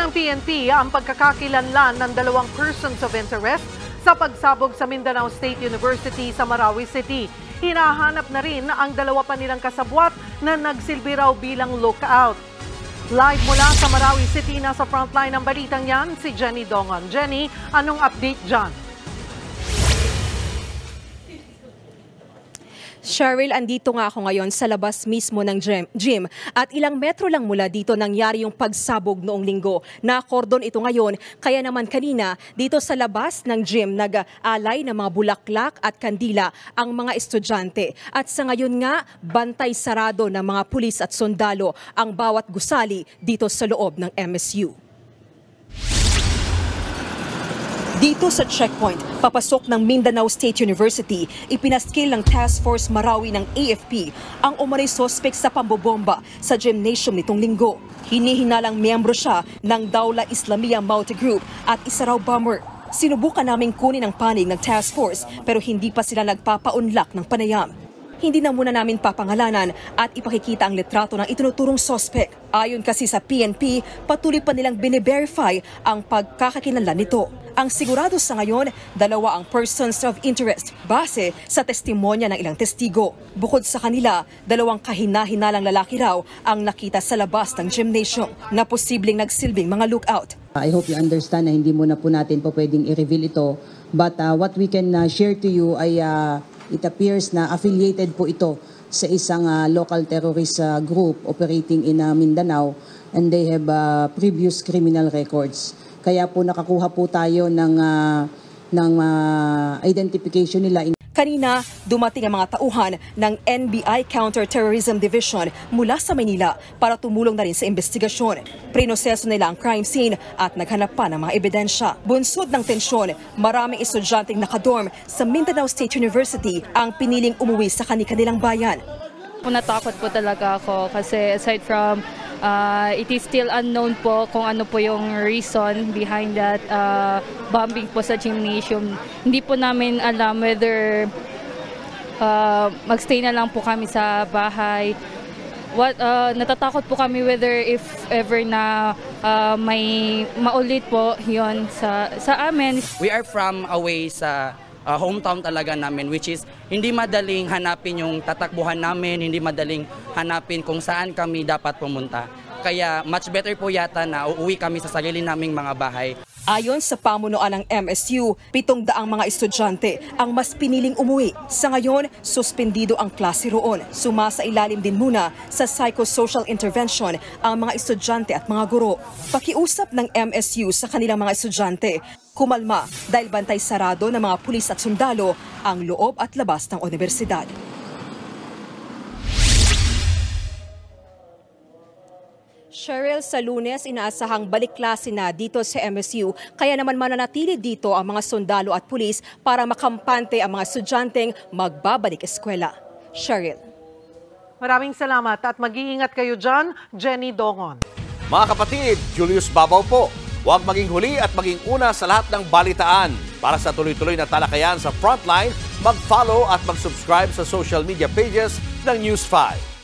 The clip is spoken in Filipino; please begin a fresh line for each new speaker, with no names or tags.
ng PNP ang pagkakakilanlan ng dalawang persons of interest sa pagsabog sa Mindanao State University sa Marawi City. Hinahanap na rin ang dalawa pa nilang kasabwat na nagsilbi raw bilang lookout. Live mula sa Marawi City, nasa frontline ng balitang yan, si Jenny Dongon. Jenny, anong update dyan?
Cheryl, andito nga ako ngayon sa labas mismo ng gym at ilang metro lang mula dito nangyari yung pagsabog noong linggo. Na-cordon ito ngayon, kaya naman kanina dito sa labas ng gym nag-alay ng mga bulaklak at kandila ang mga estudyante. At sa ngayon nga, bantay sarado ng mga pulis at sundalo ang bawat gusali dito sa loob ng MSU. Dito sa checkpoint, papasok ng Mindanao State University, ipinaskil ng Task Force Marawi ng AFP ang umanay suspect sa pambobomba sa gymnasium nitong linggo. Hinihinalang miyembro siya ng Dawla Islamiyah Multi Group at isa raw bomber. Sinubukan naming kunin ang panig ng Task Force pero hindi pa sila nagpapaunlak ng panayam. Hindi na muna namin papangalanan at ipakikita ang litrato ng itinuturong suspect. Ayon kasi sa PNP, patuloy pa nilang bine-verify ang pagkakakilanlan nito. Ang sigurado sa ngayon, dalawa ang persons of interest base sa testimonya ng ilang testigo. Bukod sa kanila, dalawang kahina-hinalang lalaki raw ang nakita sa labas ng gymnasium na posibleng nagsilbing mga lookout.
I hope you understand na hindi muna po natin po pwedeng i-reveal ito. But what we can share to you ay it appears na affiliated po ito sa isang local terrorist group operating in Mindanao, and they have previous criminal records. Kaya po nakakuha po tayo ng identification nila.
Kanina, dumating ang mga tauhan ng NBI Counter-Terrorism Division mula sa Manila para tumulong na rin sa investigasyon. Prinoseso nila ang crime scene at naghanap pa ng mga ebidensya. Bunsod ng tensyon, maraming estudyanteng nakadorm sa Mindanao State University ang piniling umuwi sa kanilang bayan.
Natakot po talaga ako kasi aside from it is still unknown po kung ano po yung reason behind that bombing po sa gymnasium. Hindi po namin alam whether magstay na lang po kami sa bahay. Natatakot po kami whether if ever na may maulit po yon sa amin.
We are from away sa hometown talaga namin, which is hindi madaling hanapin yung tatakbuhan namin, hindi madaling hanapin kung saan kami dapat pumunta. Kaya much better po yata na uuwi kami sa sarili naming mga bahay.
Ayon sa pamunuan ng MSU, 700 mga estudyante ang mas piniling umuwi. Sa ngayon, suspendido ang klase roon. Sumasailalim din muna sa psychosocial intervention ang mga estudyante at mga guro. Pakiusap ng MSU sa kanilang mga estudyante, kumalma dahil bantay sarado ng mga pulis at sundalo ang loob at labas ng universidad. Cheryl, sa Lunes, inaasahang balik klase na dito sa MSU, kaya naman mananatili dito ang mga sundalo at pulis para makampante ang mga estudyanteng magbabalik eskwela. Cheryl.
Maraming salamat at mag-iingat kayo dyan, Jenny Dongon.
Mga kapatid, Julius Babaw po. Huwag maging huli at maging una sa lahat ng balitaan. Para sa tuloy-tuloy na talakayan sa Frontline, mag-follow at mag-subscribe sa social media pages ng News 5.